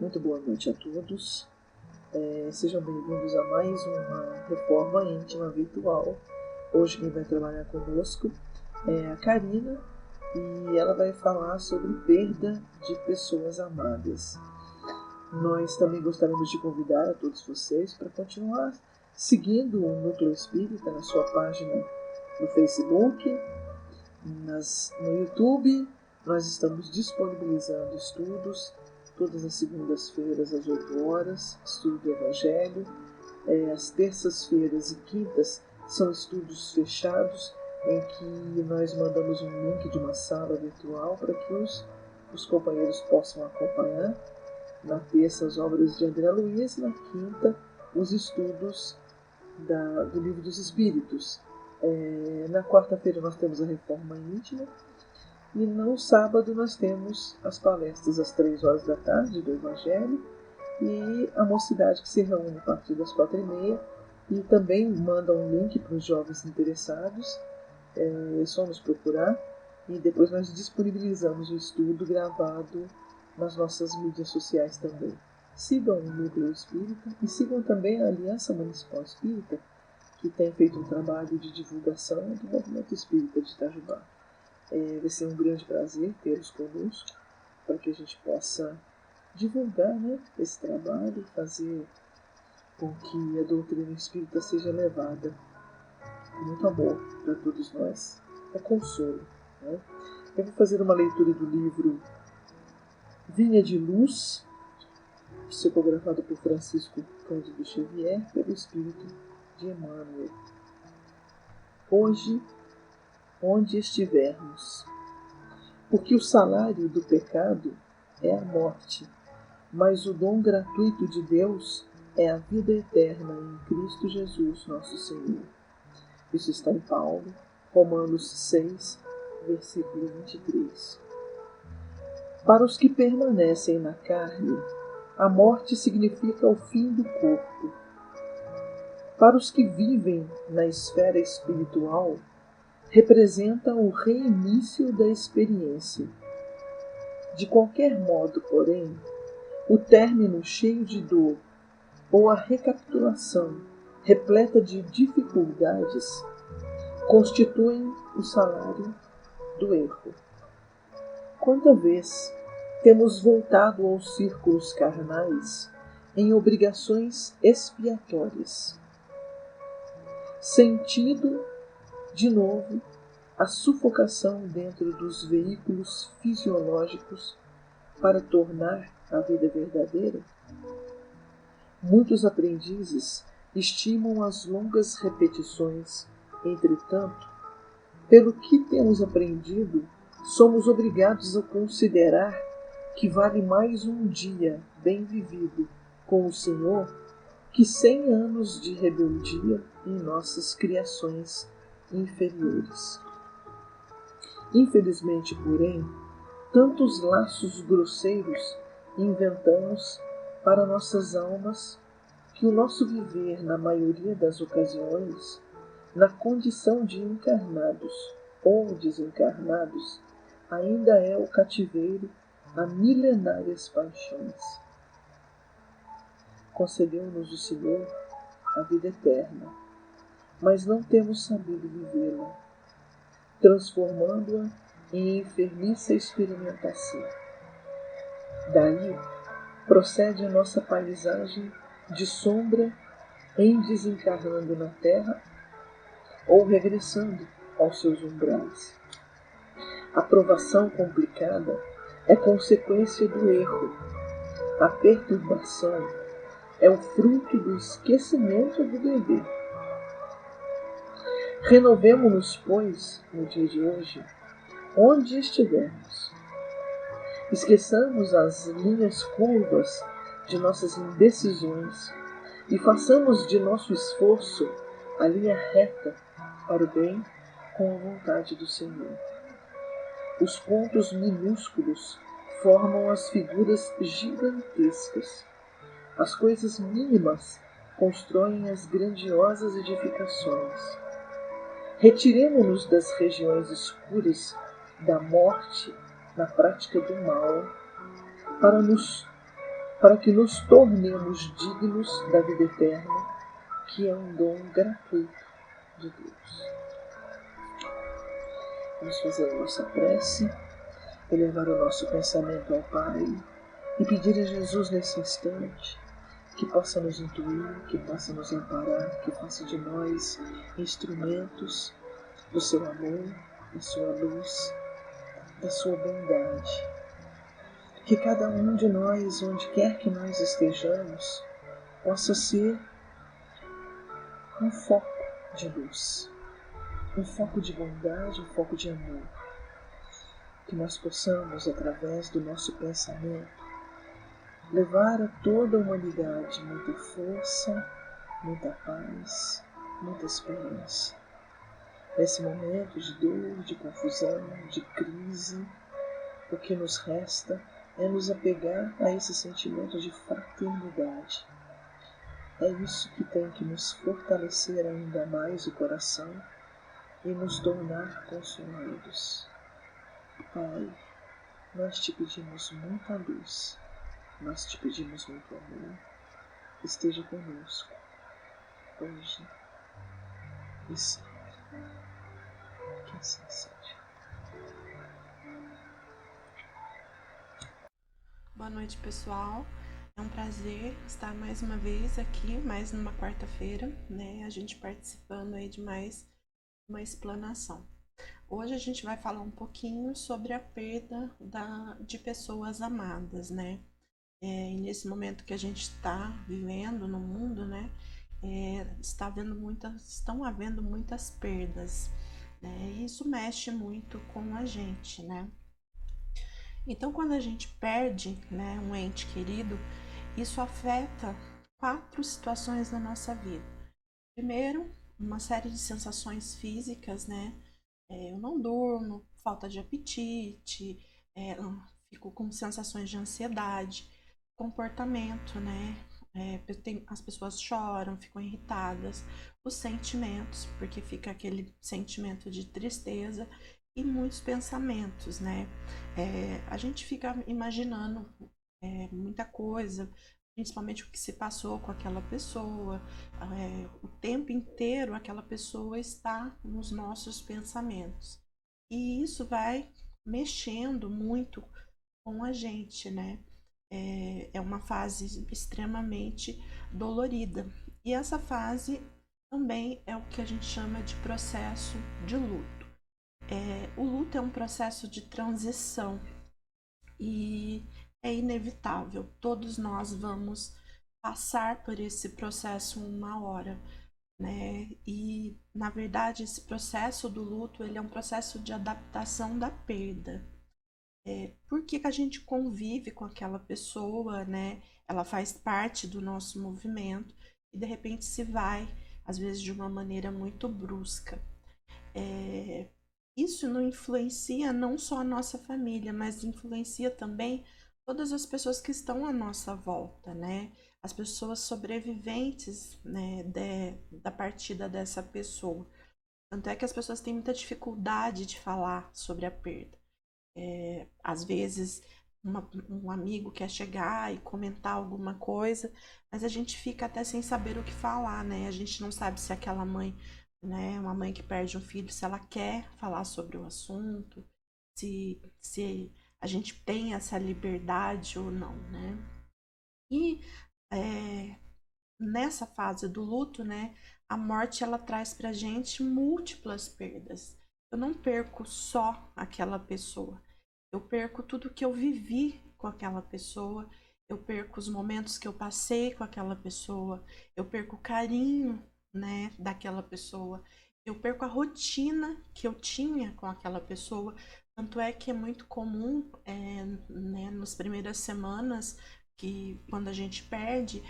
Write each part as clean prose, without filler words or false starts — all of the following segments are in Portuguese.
Muito boa noite a todos. Sejam bem-vindos a mais uma Reforma Íntima Virtual. Hoje quem vai trabalhar conosco é a Karina e ela vai falar sobre perda de pessoas amadas. Nós também gostaríamos de convidar a todos vocês para continuar seguindo o Núcleo Espírita na sua página no Facebook, no YouTube. Nós estamos disponibilizando estudos todas as segundas-feiras às 8 horas, estudo do Evangelho. As terças-feiras e quintas são estudos fechados, em que nós mandamos um link de uma sala virtual para que os companheiros possam acompanhar. Na terça, as obras de André Luiz, na quinta, os estudos do Livro dos Espíritos. Na quarta-feira nós temos a Reforma Íntima. E no sábado nós temos as palestras às 3 horas da tarde do Evangelho e a mocidade que se reúne a partir das 4h30 e também manda um link para os jovens interessados. É só nos procurar e depois nós disponibilizamos o estudo gravado nas nossas mídias sociais também. Sigam o Núcleo Espírita e sigam também a Aliança Municipal Espírita, que tem feito um trabalho de divulgação do movimento espírita de Itajubá. Vai ser um grande prazer tê-los conosco para que a gente possa divulgar, esse trabalho, fazer com que a doutrina espírita seja levada com muito amor para todos nós. É consolo. Eu vou fazer uma leitura do livro Vinha de Luz, psicografado por Francisco Cândido Xavier, pelo Espírito de Emmanuel. Hoje, onde estivermos. Porque o salário do pecado é a morte, mas o dom gratuito de Deus é a vida eterna em Cristo Jesus, nosso Senhor. Isso está em Paulo, Romanos 6, versículo 23. Para os que permanecem na carne, a morte significa o fim do corpo. Para os que vivem na esfera espiritual, representa o reinício da experiência. De qualquer modo, porém, o término cheio de dor ou a recapitulação repleta de dificuldades constituem o salário do erro. Quanta vez temos voltado aos círculos carnais em obrigações expiatórias, sentido de novo a sufocação dentro dos veículos fisiológicos para tornar a vida verdadeira? Muitos aprendizes estimam as longas repetições. Entretanto, pelo que temos aprendido, somos obrigados a considerar que vale mais um dia bem vivido com o Senhor que 100 anos de rebeldia em nossas criações inferiores. Infelizmente, porém, tantos laços grosseiros inventamos para nossas almas que o nosso viver, na maioria das ocasiões, na condição de encarnados ou desencarnados, ainda é o cativeiro a milenárias paixões. Concedeu-nos o Senhor a vida eterna, mas não temos sabido vivê-la, transformando-a em enfermiça experimentação. Daí procede a nossa paisagem de sombra em desencarnando na terra ou regressando aos seus umbrais. A provação complicada é consequência do erro. A perturbação é o fruto do esquecimento do dever. Renovemo-nos, pois, no dia de hoje, onde estivermos. Esqueçamos as linhas curvas de nossas indecisões e façamos de nosso esforço a linha reta para o bem com a vontade do Senhor. Os pontos minúsculos formam as figuras gigantescas. As coisas mínimas constroem as grandiosas edificações. Retiremo-nos das regiões escuras da morte na prática do mal, para nos para que nos tornemos dignos da vida eterna, que é um dom gratuito de Deus. Vamos fazer a nossa prece, elevar o nosso pensamento ao Pai e pedir a Jesus nesse instante que possa nos intuir, que possa nos amparar, que faça de nós instrumentos do seu amor, da sua luz, da sua bondade. Que cada um de nós, onde quer que nós estejamos, possa ser um foco de luz, um foco de bondade, um foco de amor. Que nós possamos, através do nosso pensamento, levar a toda a humanidade muita força, muita paz, muita esperança. Nesse momento de dor, de confusão, de crise, o que nos resta é nos apegar a esse sentimento de fraternidade. É isso que tem que nos fortalecer ainda mais o coração e nos tornar consolados. Pai, nós te pedimos muita luz, nós te pedimos muito amor. Esteja conosco, hoje e sempre. Que assim seja. Boa noite, pessoal. É um prazer estar mais uma vez aqui, mais numa quarta-feira, né? A gente participando aí de mais uma explanação. Hoje a gente vai falar um pouquinho sobre a perda de pessoas amadas, né? E nesse momento que a gente está vivendo no mundo, né? Estão havendo muitas perdas, né? E isso mexe muito com a gente, né? Então, quando a gente perde, né, um ente querido, isso afeta 4 situações na nossa vida. Primeiro, uma série de sensações físicas, né? Eu não durmo, falta de apetite, fico com sensações de ansiedade, comportamento, né? As pessoas choram, ficam irritadas, os sentimentos, porque fica aquele sentimento de tristeza e muitos pensamentos, né? A gente fica imaginando muita coisa, principalmente o que se passou com aquela pessoa, o tempo inteiro aquela pessoa está nos nossos pensamentos. E isso vai mexendo muito com a gente, né? É uma fase extremamente dolorida. E essa fase também é o que a gente chama de processo de luto. O luto é um processo de transição e é inevitável. Todos nós vamos passar por esse processo uma hora, né? E na verdade esse processo do luto ele é um processo de adaptação da perda. Por que a gente convive com aquela pessoa, né? Ela faz parte do nosso movimento e de repente se vai, às vezes de uma maneira muito brusca. Isso não influencia não só a nossa família, mas influencia também todas as pessoas que estão à nossa volta, né? As pessoas sobreviventes, né, da partida dessa pessoa. Tanto é que as pessoas têm muita dificuldade de falar sobre a perda. Às vezes, um amigo quer chegar e comentar alguma coisa, mas a gente fica até sem saber o que falar, né? A gente não sabe se aquela mãe, né, uma mãe que perde um filho, se ela quer falar sobre o assunto, se a gente tem essa liberdade ou não, né? E nessa fase do luto, né, a morte ela traz pra gente múltiplas perdas. Eu não perco só aquela pessoa, eu perco tudo que eu vivi com aquela pessoa, eu perco os momentos que eu passei com aquela pessoa, eu perco o carinho, né, daquela pessoa, eu perco a rotina que eu tinha com aquela pessoa. Tanto é que é muito comum, né, nas primeiras semanas, que quando a gente perde,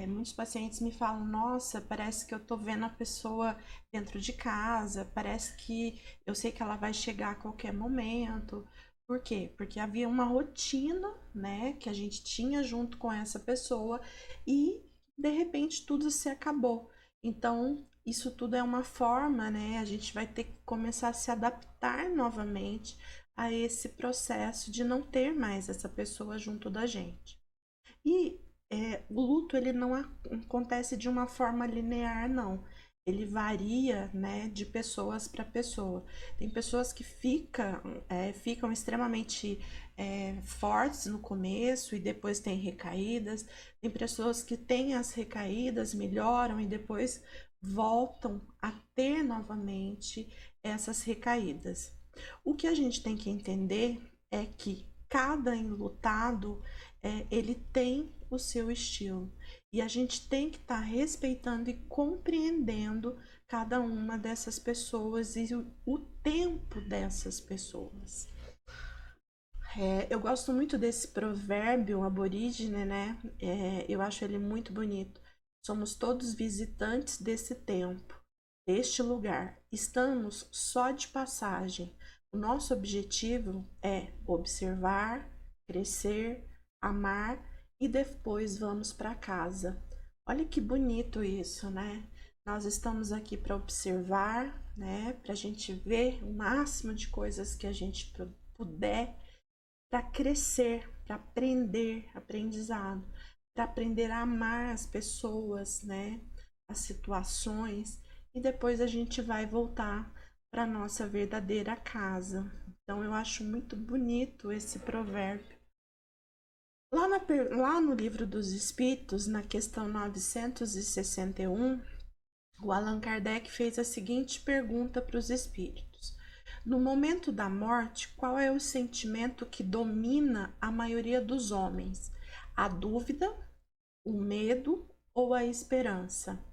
muitos pacientes me falam: nossa, parece que eu tô vendo a pessoa dentro de casa, parece que eu sei que ela vai chegar a qualquer momento. Por quê? Porque havia uma rotina, né, que a gente tinha junto com essa pessoa e de repente tudo se acabou. Então, isso tudo é uma forma, né? A gente vai ter que começar a se adaptar novamente a esse processo de não ter mais essa pessoa junto da gente. E o luto, ele não acontece de uma forma linear, não. Ele varia, né, de pessoas para pessoa. Tem pessoas que ficam extremamente fortes no começo e depois tem recaídas. Tem pessoas que têm as recaídas, melhoram e depois voltam a ter novamente essas recaídas. O que a gente tem que entender é que cada enlutado ele tem o seu estilo e a gente tem que estar respeitando e compreendendo cada uma dessas pessoas e o tempo dessas pessoas. Eu gosto muito desse provérbio aborígene, né? Eu acho ele muito bonito. Somos todos visitantes desse tempo, deste lugar. Estamos só de passagem. O nosso objetivo é observar, crescer, amar e depois vamos para casa. Olha que bonito isso, né? Nós estamos aqui para observar, né? Para a gente ver o máximo de coisas que a gente puder, para crescer, para aprender, aprendizado, para aprender a amar as pessoas, né? As situações, e depois a gente vai voltar para nossa verdadeira casa. Então eu acho muito bonito esse provérbio. Lá no Livro dos Espíritos, na questão 961, o Allan Kardec fez a seguinte pergunta para os espíritos: no momento da morte, qual é o sentimento que domina a maioria dos homens? A dúvida, o medo ou a esperança?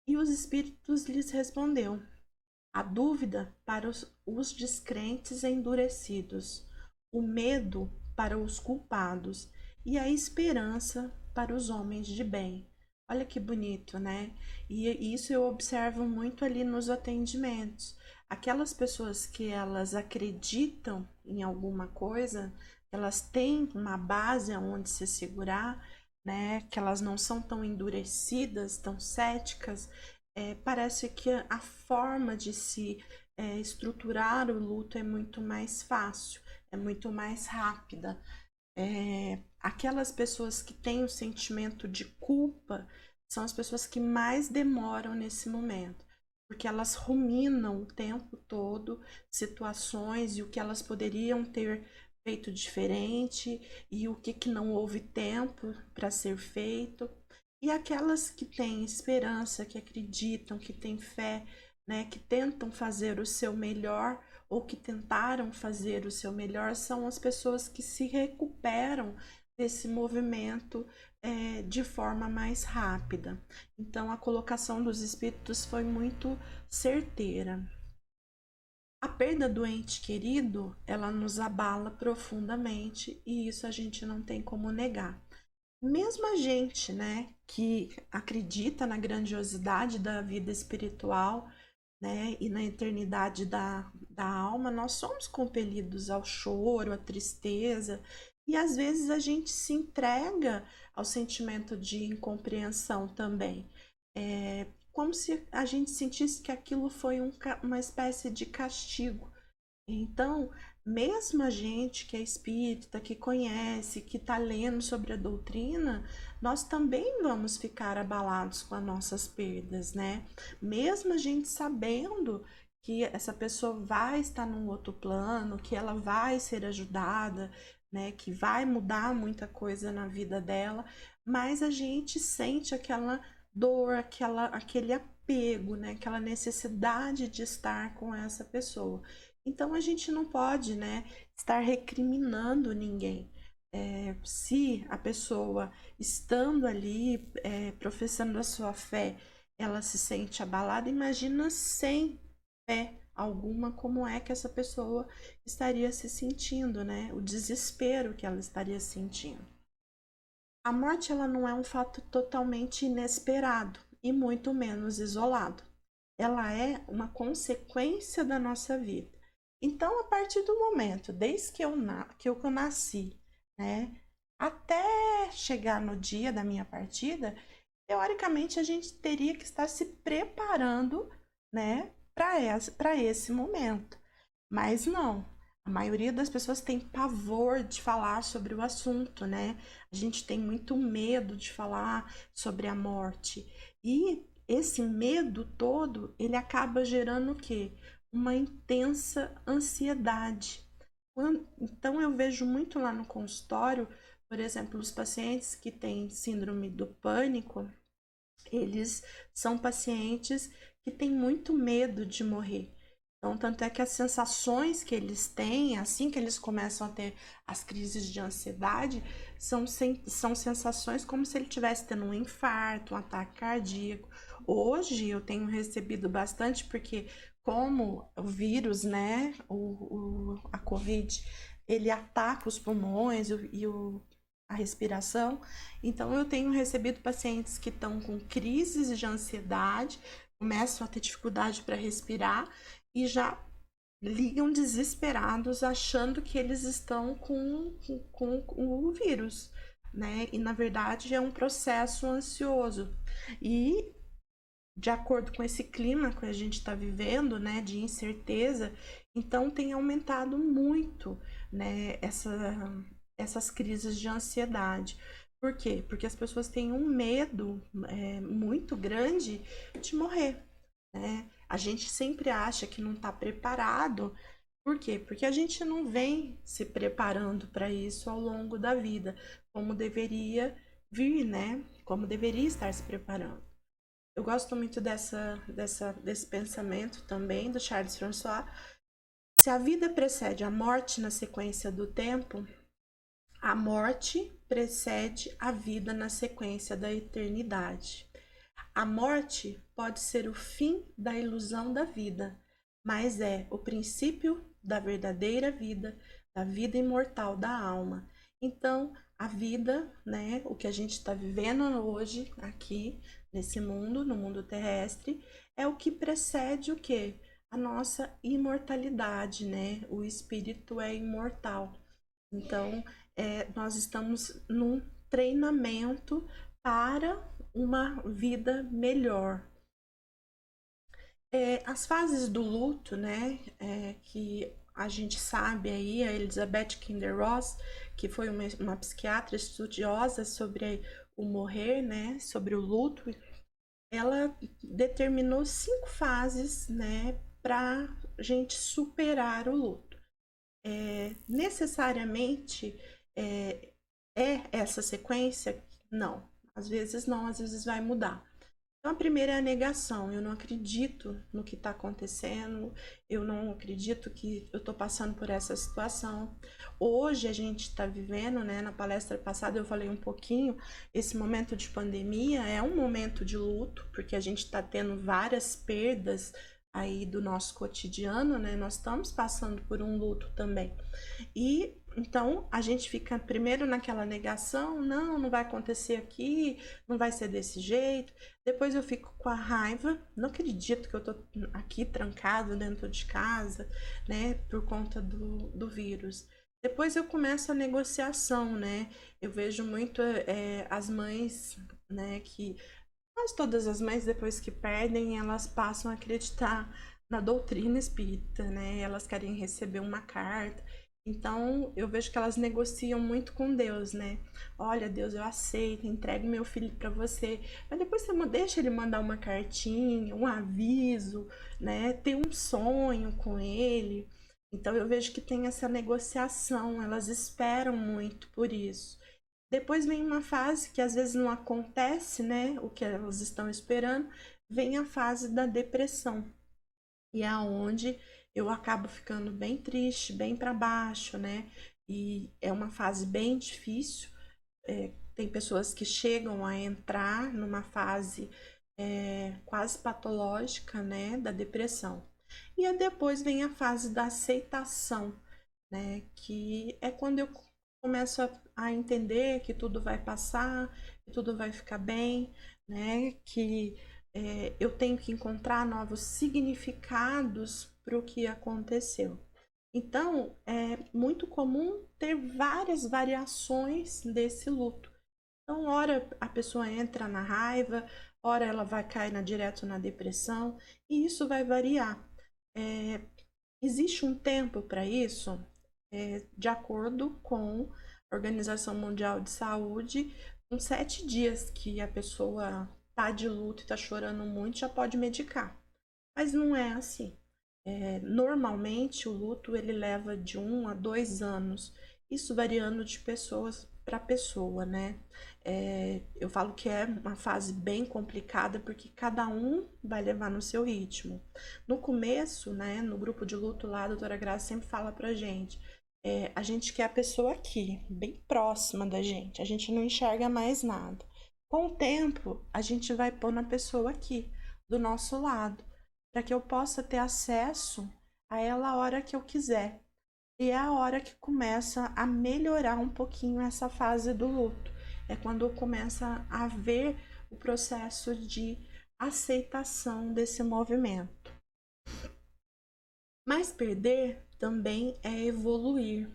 E os espíritos lhes respondeu: a dúvida para os descrentes endurecidos, o medo para os culpados e a esperança para os homens de bem. Olha que bonito, né? E isso eu observo muito ali nos atendimentos. Aquelas pessoas que elas acreditam em alguma coisa, elas têm uma base aonde se segurar, né? Que elas não são tão endurecidas, tão céticas. Parece que a forma de se estruturar o luto é muito mais fácil, é muito mais rápida. Aquelas pessoas que têm o sentimento de culpa são as pessoas que mais demoram nesse momento, porque elas ruminam o tempo todo situações e o que elas poderiam ter feito diferente e o que não houve tempo para ser feito. E aquelas que têm esperança, que acreditam, que têm fé, né, que tentam fazer o seu melhor ou que tentaram fazer o seu melhor, são as pessoas que se recuperam desse movimento de forma mais rápida. Então, a colocação dos espíritos foi muito certeira. A perda do ente querido, ela nos abala profundamente e isso a gente não tem como negar. Mesmo a gente, né, que acredita na grandiosidade da vida espiritual, né, e na eternidade da alma, nós somos compelidos ao choro, à tristeza, e às vezes a gente se entrega ao sentimento de incompreensão também. Como se a gente sentisse que aquilo foi uma espécie de castigo. Então, mesmo a gente que é espírita, que conhece, que está lendo sobre a doutrina, nós também vamos ficar abalados com as nossas perdas, né? Mesmo a gente sabendo que essa pessoa vai estar num outro plano, que ela vai ser ajudada, né? Que vai mudar muita coisa na vida dela, mas a gente sente aquela dor, aquele apego, né? Aquela necessidade de estar com essa pessoa. Então a gente não pode, né, estar recriminando ninguém. Se a pessoa estando ali, professando a sua fé, ela se sente abalada, imagina sem fé alguma como é que essa pessoa estaria se sentindo, né? O desespero que ela estaria sentindo. A morte, ela não é um fato totalmente inesperado e muito menos isolado. Ela é uma consequência da nossa vida. Então, a partir do momento, desde que eu nasci, né, até chegar no dia da minha partida, teoricamente a gente teria que estar se preparando, né, para esse momento. Mas não. A maioria das pessoas tem pavor de falar sobre o assunto, né? A gente tem muito medo de falar sobre a morte. E esse medo todo, ele acaba gerando o quê? Uma intensa ansiedade. Então, eu vejo muito lá no consultório, por exemplo, os pacientes que têm síndrome do pânico, eles são pacientes que têm muito medo de morrer. Então, tanto é que as sensações que eles têm, assim que eles começam a ter as crises de ansiedade, são sensações como se ele estivesse tendo um infarto, um ataque cardíaco. Hoje eu tenho recebido bastante, porque como o vírus, né, a Covid, ele ataca os pulmões a respiração, então eu tenho recebido pacientes que estão com crises de ansiedade, começam a ter dificuldade para respirar, e já ligam desesperados achando que eles estão com o vírus, né? E na verdade é um processo ansioso. E de acordo com esse clima que a gente está vivendo, né, de incerteza, então tem aumentado muito, né, essas crises de ansiedade. Por quê? Porque as pessoas têm um medo muito grande de morrer, né? A gente sempre acha que não está preparado. Por quê? Porque a gente não vem se preparando para isso ao longo da vida, como deveria vir, né? Como deveria estar se preparando. Eu gosto muito desse pensamento também do Charles François. Se a vida precede a morte na sequência do tempo, a morte precede a vida na sequência da eternidade. A morte pode ser o fim da ilusão da vida, mas é o princípio da verdadeira vida, da vida imortal da alma. Então, a vida, né, o que a gente está vivendo hoje aqui nesse mundo, no mundo terrestre, é o que precede o quê? A nossa imortalidade, né? O espírito é imortal. Então, nós estamos num treinamento para uma vida melhor. As fases do luto, né, que a gente sabe aí, a Elizabeth Kübler-Ross, que foi uma psiquiatra estudiosa sobre o morrer, né, sobre o luto, ela determinou 5 fases, né, para a gente superar o luto. Necessariamente essa sequência? Não. Às vezes não, às vezes vai mudar. Então, a primeira é a negação. Eu não acredito no que está acontecendo, eu não acredito que eu estou passando por essa situação. Hoje a gente está vivendo, né? Na palestra passada eu falei um pouquinho, esse momento de pandemia é um momento de luto, porque a gente está tendo várias perdas aí do nosso cotidiano, né? Nós estamos passando por um luto também. E então a gente fica primeiro naquela negação, não vai acontecer aqui, não vai ser desse jeito. Depois eu fico com a raiva, não acredito que eu tô aqui trancado dentro de casa, né, por conta do vírus. Depois eu começo a negociação, né? Eu vejo muito as mães, né, que quase todas as mães depois que perdem, elas passam a acreditar na doutrina espírita, né? Elas querem receber uma carta. Então, eu vejo que elas negociam muito com Deus, né? Olha, Deus, eu aceito, entrego meu filho para você. Mas depois você deixa ele mandar uma cartinha, um aviso, né? Tem um sonho com ele. Então, eu vejo que tem essa negociação, elas esperam muito por isso. Depois vem uma fase que às vezes não acontece, né? O que elas estão esperando. Vem a fase da depressão. E é onde eu acabo ficando bem triste, bem para baixo, né? E é uma fase bem difícil. Tem pessoas que chegam a entrar numa fase quase patológica, né, da depressão. E aí depois vem a fase da aceitação, né, que é quando eu começo a entender que tudo vai passar, que tudo vai ficar bem, né, que eu tenho que encontrar novos significados para o que aconteceu. Então, é muito comum ter várias variações desse luto. Então, ora a pessoa entra na raiva, ora ela vai cair direto na depressão, e isso vai variar. Existe um tempo para isso? de acordo com a Organização Mundial de Saúde, com 7 dias que a pessoa tá de luto e tá chorando muito, já pode medicar. Mas não é assim. Normalmente o luto ele leva de 1 a 2 anos, isso variando de pessoas para pessoa, né? Eu falo que é uma fase bem complicada porque cada um vai levar no seu ritmo. No começo, né, no grupo de luto lá, a doutora Graça sempre fala pra gente, a gente quer a pessoa aqui, bem próxima da gente, a gente não enxerga mais nada. Com o tempo, a gente vai pôr a pessoa aqui, do nosso lado, para que eu possa ter acesso a ela a hora que eu quiser. E é a hora que começa a melhorar um pouquinho essa fase do luto. É quando começa a ver o processo de aceitação desse movimento. Mas perder também é evoluir.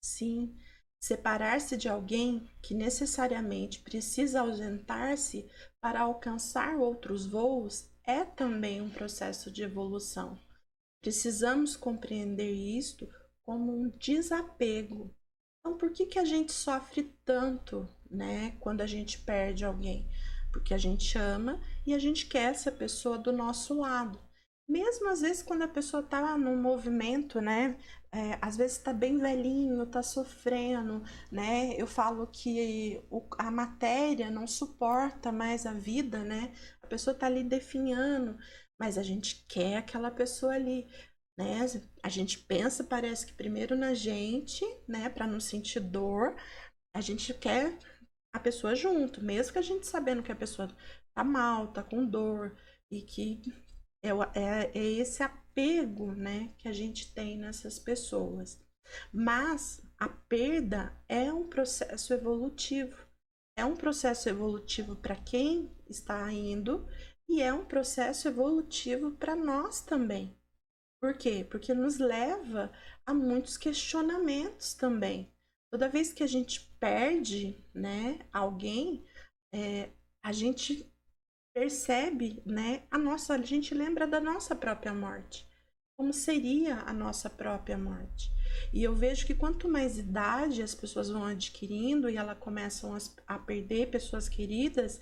Sim, separar-se de alguém que necessariamente precisa ausentar-se para alcançar outros voos é também um processo de evolução. Precisamos compreender isto como um desapego. Então, por que a gente sofre tanto, né, quando a gente perde alguém? Porque a gente ama e a gente quer essa pessoa do nosso lado. Mesmo às vezes quando a pessoa tá num movimento, né, às vezes tá bem velhinho, tá sofrendo, né, eu falo que a matéria não suporta mais a vida, né, a pessoa tá ali definhando, mas a gente quer aquela pessoa ali, né? A gente pensa, parece que primeiro na gente, né, para não sentir dor, a gente quer a pessoa junto, mesmo que a gente sabendo que a pessoa tá mal, tá com dor e que é esse apego, né, que a gente tem nessas pessoas. Mas a perda é um processo evolutivo. É um processo evolutivo para quem está indo e é um processo evolutivo para nós também. Por quê? Porque nos leva a muitos questionamentos também. Toda vez que a gente perde, né, alguém, a gente percebe, né, a gente lembra da nossa própria morte. Como seria a nossa própria morte? E eu vejo que quanto mais idade as pessoas vão adquirindo e elas começam a perder pessoas queridas,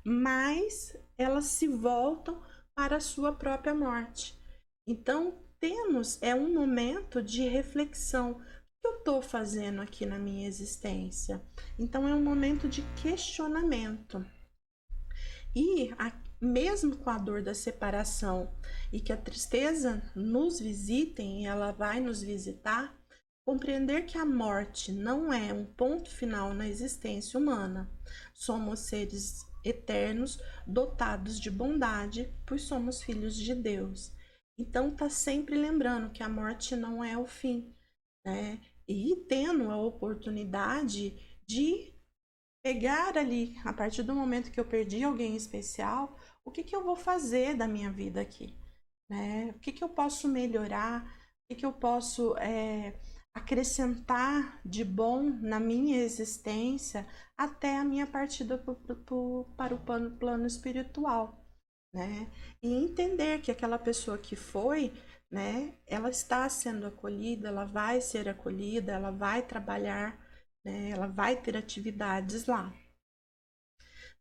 mais elas se voltam para a sua própria morte. Então, é um momento de reflexão. O que eu estou fazendo aqui na minha existência? Então, é um momento de questionamento. E mesmo com a dor da separação e que a tristeza nos visitem, e ela vai nos visitar, compreender que a morte não é um ponto final na existência humana. Somos seres eternos, dotados de bondade, pois somos filhos de Deus. Então, tá sempre lembrando que a morte não é o fim, né? E tendo a oportunidade de pegar ali, a partir do momento que eu perdi alguém especial, o que eu vou fazer da minha vida aqui, né? O que eu posso melhorar, o que eu posso acrescentar de bom na minha existência até a minha partida para o plano espiritual, né? E entender que aquela pessoa que foi, né, ela está sendo acolhida, ela vai ser acolhida, ela vai trabalhar, né, ela vai ter atividades lá.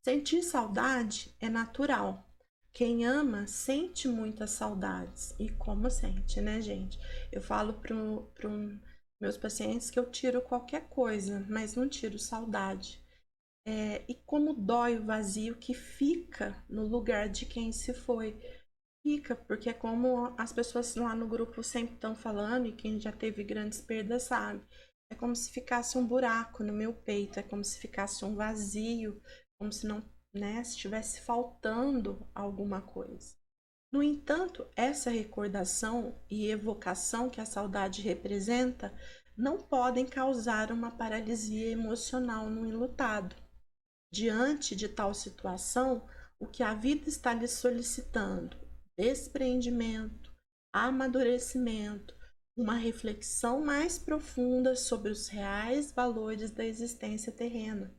Sentir saudade é natural. Quem ama sente muitas saudades. E como sente, né, gente? Eu falo para meus pacientes que eu tiro qualquer coisa, mas não tiro saudade. E como dói o vazio que fica no lugar de quem se foi. Fica, porque é como as pessoas lá no grupo sempre estão falando, e quem já teve grandes perdas sabe. É como se ficasse um buraco no meu peito, é como se ficasse um vazio, como se não, né, estivesse faltando alguma coisa. No entanto, essa recordação e evocação que a saudade representa não podem causar uma paralisia emocional no enlutado. Diante de tal situação, o que a vida está lhe solicitando? Despreendimento, amadurecimento, uma reflexão mais profunda sobre os reais valores da existência terrena.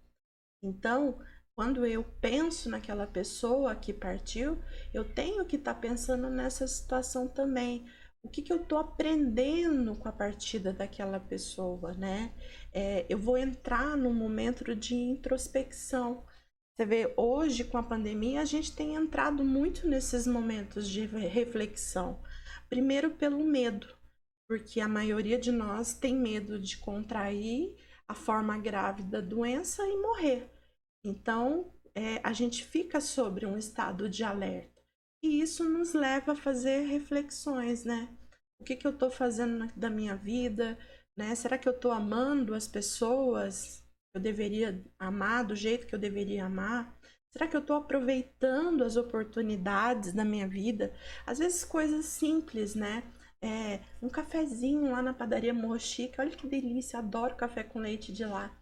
Então, quando eu penso naquela pessoa que partiu, eu tenho que estar pensando nessa situação também. o que eu tô aprendendo com a partida daquela pessoa, né? Eu vou entrar num momento de introspecção. Você vê, hoje com a pandemia, a gente tem entrado muito nesses momentos de reflexão. Primeiro pelo medo, porque a maioria de nós tem medo de contrair a forma grave da doença e morrer. Então, a gente fica sobre um estado de alerta. E isso nos leva a fazer reflexões, né? O que eu estou fazendo da minha vida, né? Será que eu estou amando as pessoas que eu deveria amar do jeito que eu deveria amar? Será que eu estou aproveitando as oportunidades da minha vida? Às vezes coisas simples, né? Um cafezinho lá na padaria Morro Chique, olha que delícia, adoro café com leite de lá.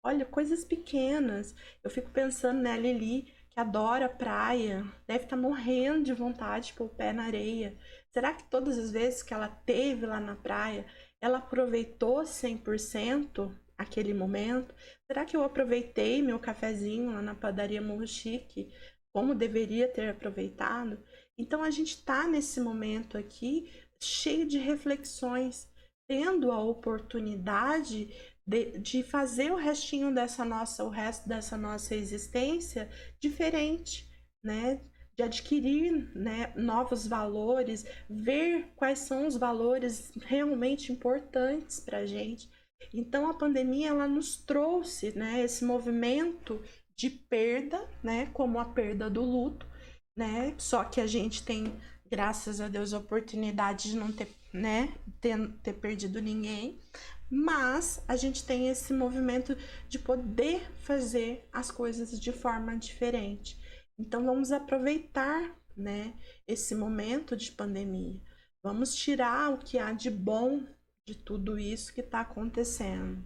Olha, coisas pequenas. Eu fico pensando, né, Lili, que adora praia, deve estar morrendo de vontade de pôr o pé na areia. Será que todas as vezes que ela teve lá na praia, ela aproveitou 100% aquele momento? Será que eu aproveitei meu cafezinho lá na padaria Morro Chique como deveria ter aproveitado? Então a gente está nesse momento aqui cheio de reflexões, tendo a oportunidade de fazer o resto dessa nossa existência diferente, né? De adquirir, né, novos valores, ver quais são os valores realmente importantes para a gente. Então a pandemia ela nos trouxe, né, esse movimento de perda, né, como a perda do luto, né? Só que a gente tem, graças a Deus, a oportunidade de não ter, né, ter perdido ninguém. Mas a gente tem esse movimento de poder fazer as coisas de forma diferente. Então vamos aproveitar, né, esse momento de pandemia. Vamos tirar o que há de bom de tudo isso que está acontecendo.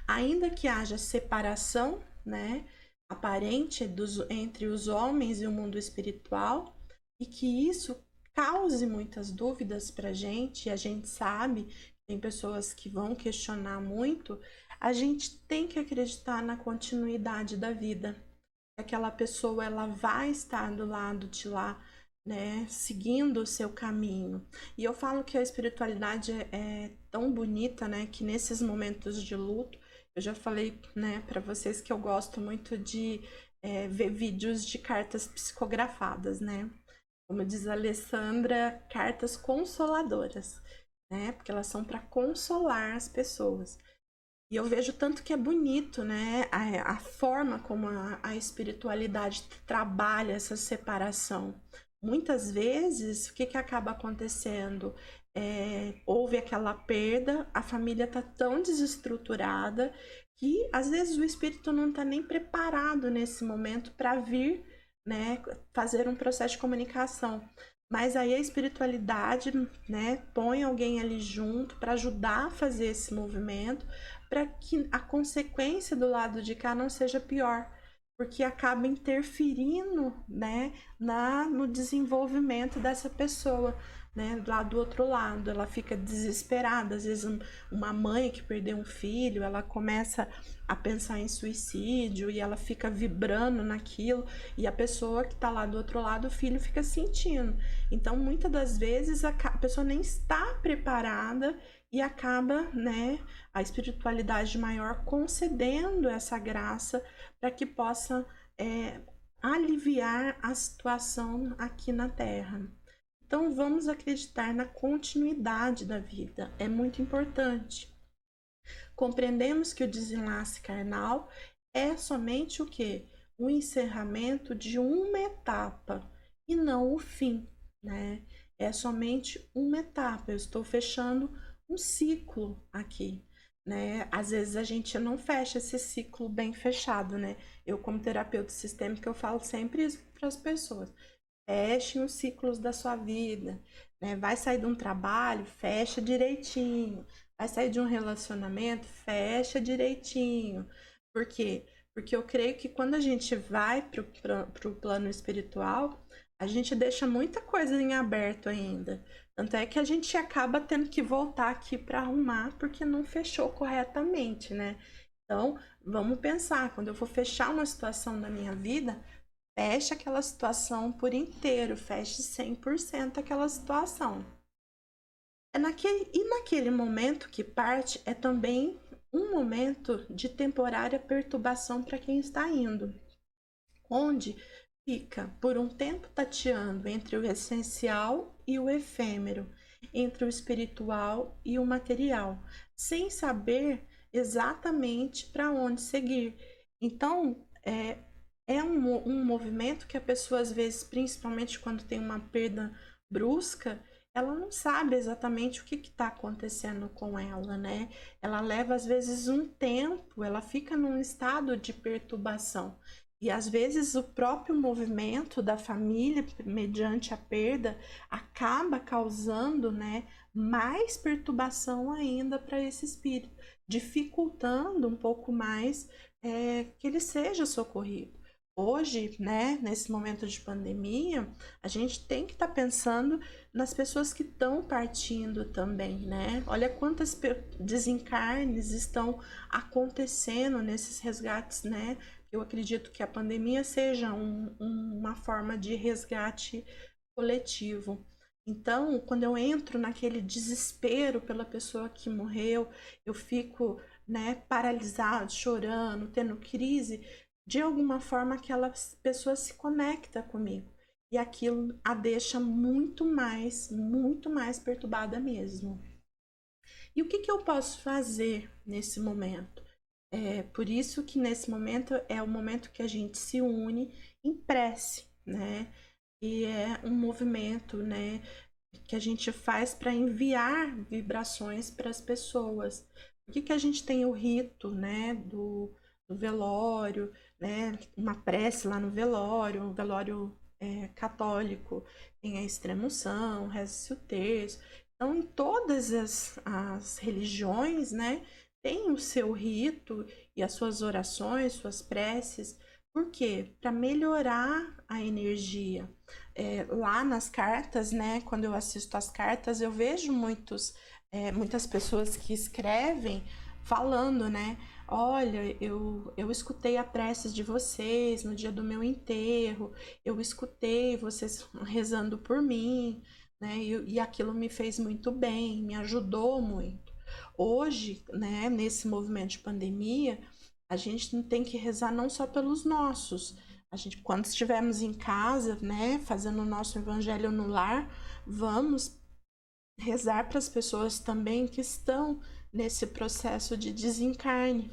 Ainda que haja separação, né, aparente entre os homens e o mundo espiritual, e que isso cause muitas dúvidas para a gente sabe, tem pessoas que vão questionar muito, a gente tem que acreditar na continuidade da vida. Aquela pessoa ela vai estar do lado de lá, né, seguindo o seu caminho. E eu falo que a espiritualidade é tão bonita, né, que nesses momentos de luto, eu já falei, né, para vocês que eu gosto muito de ver vídeos de cartas psicografadas, né? Como diz a Alessandra, cartas consoladoras, né? Porque elas são para consolar as pessoas. E eu vejo tanto que é bonito, né? A forma como a espiritualidade trabalha essa separação. Muitas vezes, o que acaba acontecendo? Houve aquela perda, a família está tão desestruturada que às vezes o espírito não está nem preparado nesse momento para vir, né, fazer um processo de comunicação. Mas aí a espiritualidade, né, põe alguém ali junto para ajudar a fazer esse movimento, para que a consequência do lado de cá não seja pior, porque acaba interferindo, né, no desenvolvimento dessa pessoa, né, lá do outro lado. Ela fica desesperada, às vezes uma mãe que perdeu um filho, ela começa a pensar em suicídio e ela fica vibrando naquilo, e a pessoa que está lá do outro lado, o filho fica sentindo. Então, muitas das vezes a pessoa nem está preparada e acaba, né, a espiritualidade maior concedendo essa graça para que possa aliviar a situação aqui na Terra. Então vamos acreditar na continuidade da vida, é muito importante. Compreendemos que o desenlace carnal é somente o quê? O encerramento de uma etapa e não o fim, né? É somente uma etapa, eu estou fechando um ciclo aqui, né? Às vezes a gente não fecha esse ciclo bem fechado, né? Eu, como terapeuta sistêmica, eu falo sempre isso para as pessoas. Fechem os ciclos da sua vida, né? Vai sair de um trabalho, fecha direitinho. Vai sair de um relacionamento, fecha direitinho. Por quê? Porque eu creio que quando a gente vai para o plano espiritual, a gente deixa muita coisa em aberto ainda. Tanto é que a gente acaba tendo que voltar aqui para arrumar porque não fechou corretamente, né? Então, vamos pensar, quando eu for fechar uma situação da minha vida, feche aquela situação por inteiro, feche 100% aquela situação. Naquele momento que parte é também um momento de temporária perturbação para quem está indo, onde fica por um tempo tateando entre o essencial e o efêmero, entre o espiritual e o material, sem saber exatamente para onde seguir. Então, é um movimento que a pessoa, às vezes, principalmente quando tem uma perda brusca, ela não sabe exatamente o que está acontecendo com ela, né? Ela leva, às vezes, um tempo, ela fica num estado de perturbação. E, às vezes, o próprio movimento da família, mediante a perda, acaba causando, né, mais perturbação ainda para esse espírito, dificultando um pouco mais que ele seja socorrido. Hoje, né, nesse momento de pandemia, a gente tem que estar pensando nas pessoas que estão partindo também, né? Olha quantas desencarnes estão acontecendo nesses resgates, né? Eu acredito que a pandemia seja uma forma de resgate coletivo. Então, quando eu entro naquele desespero pela pessoa que morreu, eu fico, né, paralisado, chorando, tendo crise, de alguma forma aquela pessoa se conecta comigo. E aquilo a deixa muito mais perturbada mesmo. E o que eu posso fazer nesse momento? Por isso que nesse momento é o momento que a gente se une em prece, né? E é um movimento, né, que a gente faz para enviar vibrações para as pessoas. Por que a gente tem o rito, né, do velório, né, uma prece lá no velório, um velório católico, tem a extrema-unção, reza-se o terço. Então, em todas as religiões, né, tem o seu rito e as suas orações, suas preces. Por quê? Para melhorar a energia. Lá nas cartas, né, quando eu assisto as cartas, eu vejo muitas pessoas que escrevem falando, né, olha, eu escutei a prece de vocês no dia do meu enterro, eu escutei vocês rezando por mim, né, e aquilo me fez muito bem, me ajudou muito. Hoje, né, nesse movimento de pandemia, a gente tem que rezar não só pelos nossos. A gente, quando estivermos em casa, né, fazendo o nosso evangelho no lar, vamos rezar para as pessoas também que estão nesse processo de desencarne,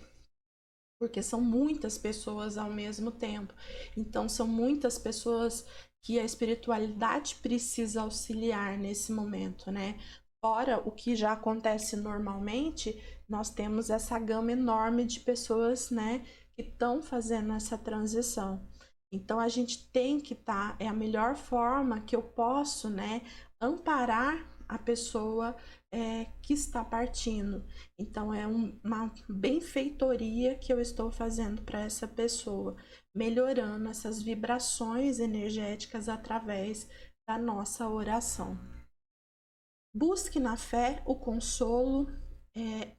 porque são muitas pessoas ao mesmo tempo. Então, são muitas pessoas que a espiritualidade precisa auxiliar nesse momento, né? Fora o que já acontece normalmente, nós temos essa gama enorme de pessoas, né, que estão fazendo essa transição. Então, a gente tem que estar, é a melhor forma que eu posso, né, amparar a pessoa que está partindo. Então, é uma benfeitoria que eu estou fazendo para essa pessoa, melhorando essas vibrações energéticas através da nossa oração. Busque na fé o consolo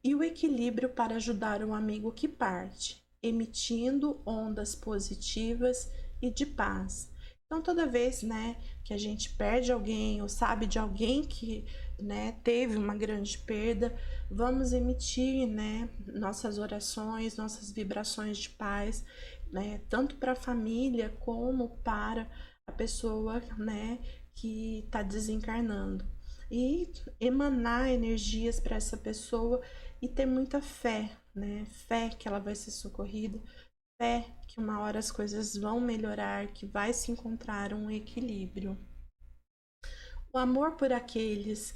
e o equilíbrio para ajudar um amigo que parte, emitindo ondas positivas e de paz. Então, toda vez, né, que a gente perde alguém ou sabe de alguém que, né, teve uma grande perda, vamos emitir, né, nossas orações, nossas vibrações de paz, né, tanto para a família como para a pessoa, né, que está desencarnando. E emanar energias para essa pessoa e ter muita fé, né? Fé que ela vai ser socorrida, fé que uma hora as coisas vão melhorar, que vai se encontrar um equilíbrio. O amor por aqueles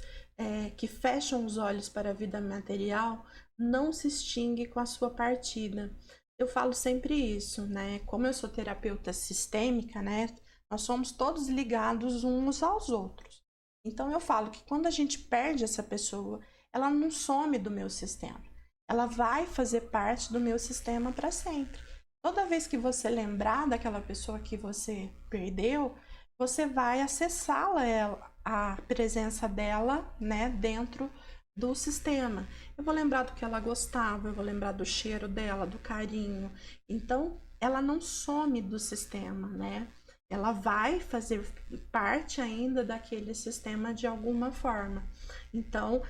que fecham os olhos para a vida material não se extingue com a sua partida. Eu falo sempre isso, né? Como eu sou terapeuta sistêmica, né? Nós somos todos ligados uns aos outros. Então eu falo que quando a gente perde essa pessoa, ela não some do meu sistema. Ela vai fazer parte do meu sistema para sempre. Toda vez que você lembrar daquela pessoa que você perdeu, você vai acessá-la, a presença dela, né, dentro do sistema. Eu vou lembrar do que ela gostava, eu vou lembrar do cheiro dela, do carinho. Então, ela não some do sistema, né? ela vai fazer parte ainda daquele sistema de alguma forma. Então,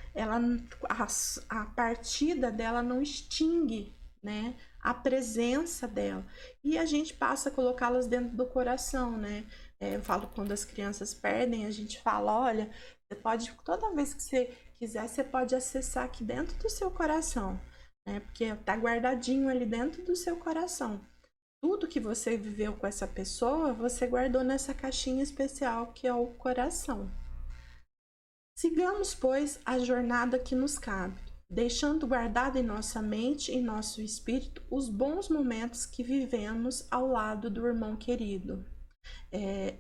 a partida dela não extingue, né, a presença dela. E a gente passa a colocá-las dentro do coração, né? Eu falo quando as crianças perdem, a gente fala, olha, você pode, toda vez que você quiser, você pode acessar aqui dentro do seu coração, né? Porque tá guardadinho ali dentro do seu coração. Tudo que você viveu com essa pessoa, você guardou nessa caixinha especial que é o coração. Sigamos, pois, a jornada que nos cabe, deixando guardado em nossa mente e nosso espírito os bons momentos que vivemos ao lado do irmão querido.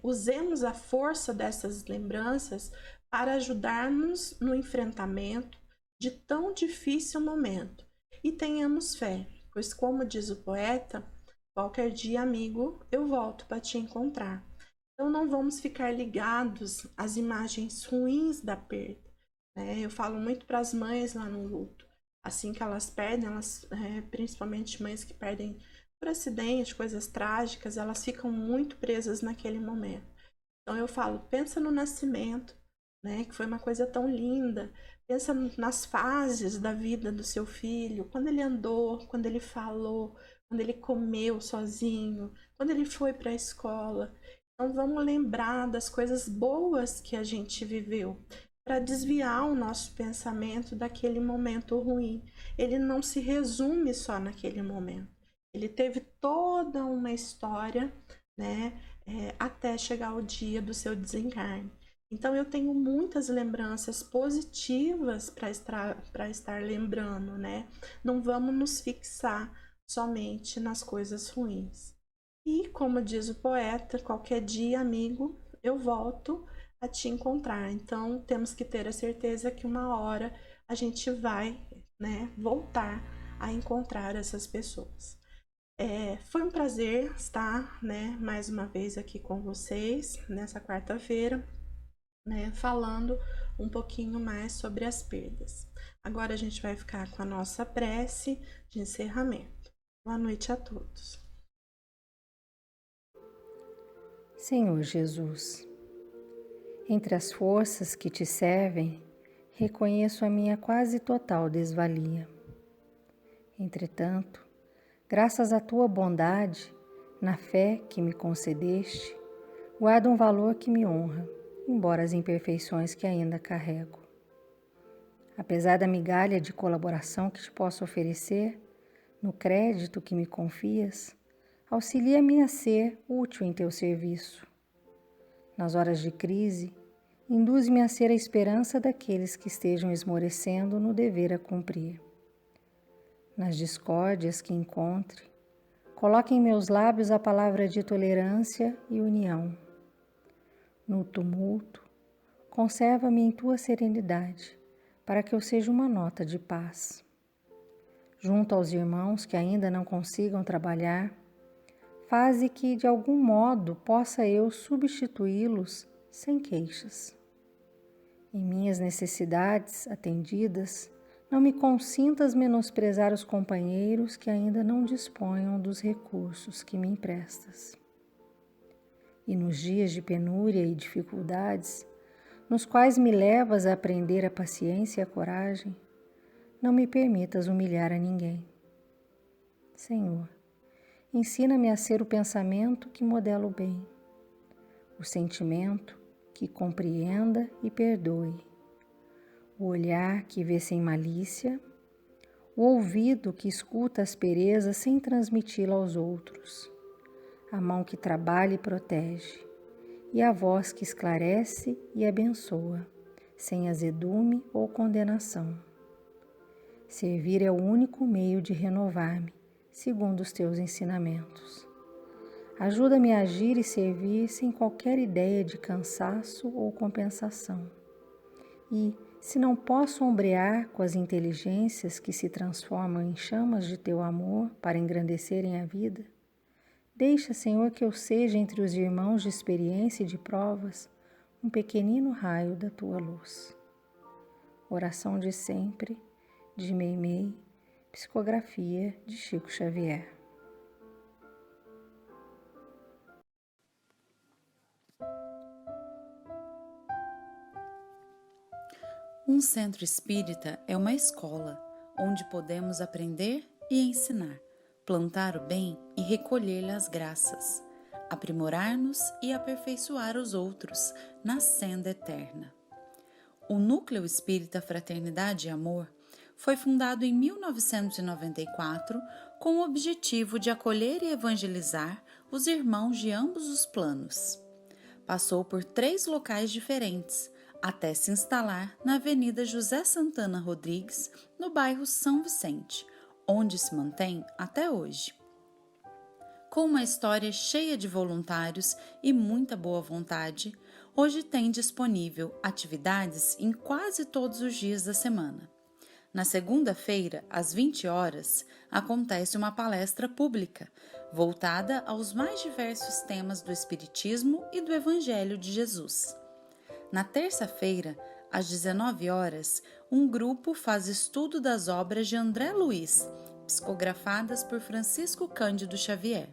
Usemos a força dessas lembranças para ajudar-nos no enfrentamento de tão difícil momento. E tenhamos fé, pois, como diz o poeta, qualquer dia, amigo, eu volto para te encontrar. Então, não vamos ficar ligados às imagens ruins da perda, né? Eu falo muito para as mães lá no luto. Assim que elas perdem, principalmente mães que perdem por acidente, coisas trágicas, elas ficam muito presas naquele momento. Então, eu falo, pensa no nascimento, né? Que foi uma coisa tão linda. Pensa nas fases da vida do seu filho, quando ele andou, quando ele falou, quando ele comeu sozinho, quando ele foi para a escola. Então, vamos lembrar das coisas boas que a gente viveu, para desviar o nosso pensamento daquele momento ruim. Ele não se resume só naquele momento. Ele teve toda uma história, né, até chegar o dia do seu desencarne. Então, eu tenho muitas lembranças positivas para estar lembrando, né? Não vamos nos fixar somente nas coisas ruins. E, como diz o poeta, qualquer dia, amigo, eu volto a te encontrar. Então, temos que ter a certeza que uma hora a gente vai, né, voltar a encontrar essas pessoas. Foi um prazer estar, né, mais uma vez aqui com vocês nessa quarta-feira, né, falando um pouquinho mais sobre as perdas. Agora a gente vai ficar com a nossa prece de encerramento. Boa noite a todos. Senhor Jesus, entre as forças que te servem, reconheço a minha quase total desvalia. Entretanto, graças à tua bondade, na fé que me concedeste, guardo um valor que me honra, embora as imperfeições que ainda carrego. Apesar da migalha de colaboração que te posso oferecer, no crédito que me confias, auxilia-me a ser útil em teu serviço. Nas horas de crise, induz-me a ser a esperança daqueles que estejam esmorecendo no dever a cumprir. Nas discórdias que encontre, coloque em meus lábios a palavra de tolerância e união. No tumulto, conserva-me em tua serenidade, para que eu seja uma nota de paz. Junto aos irmãos que ainda não consigam trabalhar, faze que, de algum modo, possa eu substituí-los sem queixas. Em minhas necessidades atendidas, não me consintas menosprezar os companheiros que ainda não disponham dos recursos que me emprestas. E nos dias de penúria e dificuldades, nos quais me levas a aprender a paciência e a coragem, não me permitas humilhar a ninguém. Senhor, ensina-me a ser o pensamento que modela o bem, o sentimento que compreenda e perdoe, o olhar que vê sem malícia, o ouvido que escuta aspereza sem transmiti-la aos outros, a mão que trabalha e protege, e a voz que esclarece e abençoa, sem azedume ou condenação. Servir é o único meio de renovar-me, segundo os teus ensinamentos. Ajuda-me a agir e servir sem qualquer ideia de cansaço ou compensação. E, se não posso ombrear com as inteligências que se transformam em chamas de teu amor para engrandecerem a vida, deixa, Senhor, que eu seja entre os irmãos de experiência e de provas um pequenino raio da tua luz. Oração de sempre, de Meimei, psicografia de Chico Xavier. Um centro espírita é uma escola onde podemos aprender e ensinar, plantar o bem e recolher-lhe as graças, aprimorar-nos e aperfeiçoar os outros na senda eterna. O Núcleo Espírita Fraternidade e Amor foi fundado em 1994 com o objetivo de acolher e evangelizar os irmãos de ambos os planos. Passou por 3 locais diferentes, até se instalar na Avenida José Santana Rodrigues, no bairro São Vicente, onde se mantém até hoje. Com uma história cheia de voluntários e muita boa vontade, hoje tem disponível atividades em quase todos os dias da semana. Na segunda-feira, às 20 horas, acontece uma palestra pública, voltada aos mais diversos temas do Espiritismo e do Evangelho de Jesus. Na terça-feira, às 19 horas, um grupo faz estudo das obras de André Luiz, psicografadas por Francisco Cândido Xavier.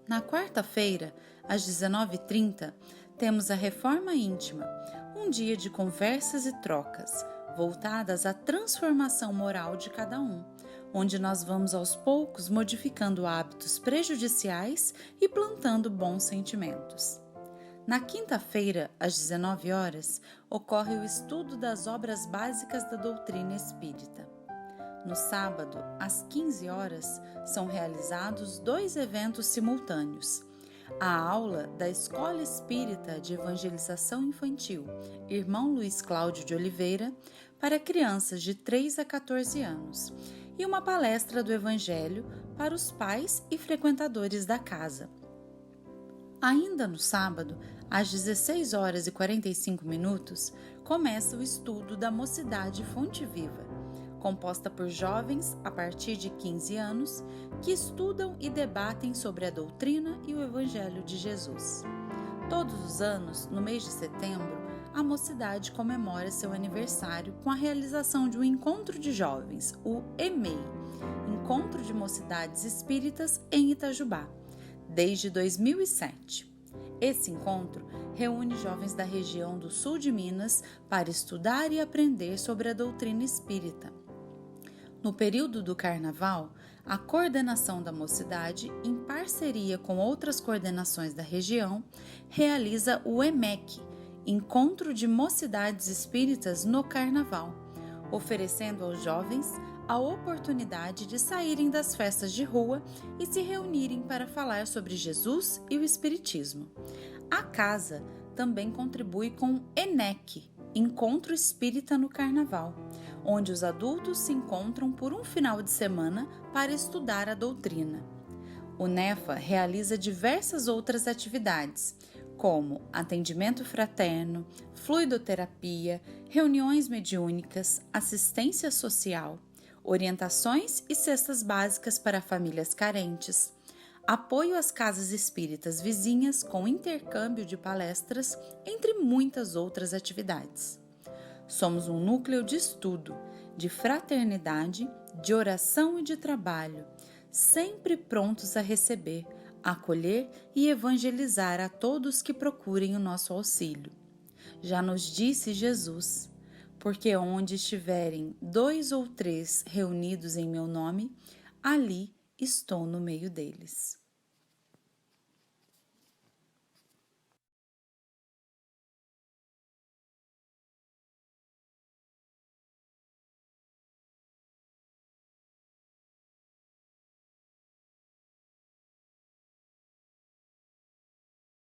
Na quarta-feira, às 19h30, temos a Reforma Íntima, um dia de conversas e trocas, voltadas à transformação moral de cada um, onde nós vamos aos poucos modificando hábitos prejudiciais e plantando bons sentimentos. Na quinta-feira, às 19 horas, ocorre o estudo das obras básicas da doutrina espírita. No sábado, às 15 horas, são realizados 2 eventos simultâneos. A aula da Escola Espírita de Evangelização Infantil, Irmão Luiz Cláudio de Oliveira, para crianças de 3 a 14 anos, e uma palestra do Evangelho para os pais e frequentadores da casa. Ainda no sábado, às 16 horas e 45 minutos, começa o estudo da Mocidade Fonte Viva, composta por jovens a partir de 15 anos que estudam e debatem sobre a doutrina e o Evangelho de Jesus. Todos os anos, no mês de setembro, a Mocidade comemora seu aniversário com a realização de um encontro de jovens, o EMEI, Encontro de Mocidades Espíritas em Itajubá, desde 2007. Esse encontro reúne jovens da região do sul de Minas para estudar e aprender sobre a doutrina espírita. No período do Carnaval, a coordenação da Mocidade, em parceria com outras coordenações da região, realiza o EMEC, Encontro de Mocidades Espíritas no Carnaval, oferecendo aos jovens a oportunidade de saírem das festas de rua e se reunirem para falar sobre Jesus e o Espiritismo. A casa também contribui com o ENEC, Encontro Espírita no Carnaval, onde os adultos se encontram por um final de semana para estudar a doutrina. O NEFA realiza diversas outras atividades, como atendimento fraterno, fluidoterapia, reuniões mediúnicas, assistência social, orientações e cestas básicas para famílias carentes, apoio às casas espíritas vizinhas com intercâmbio de palestras, entre muitas outras atividades. Somos um núcleo de estudo, de fraternidade, de oração e de trabalho, sempre prontos a receber, acolher e evangelizar a todos que procurem o nosso auxílio. Já nos disse Jesus: porque onde estiverem 2 ou 3 reunidos em meu nome, ali estou no meio deles.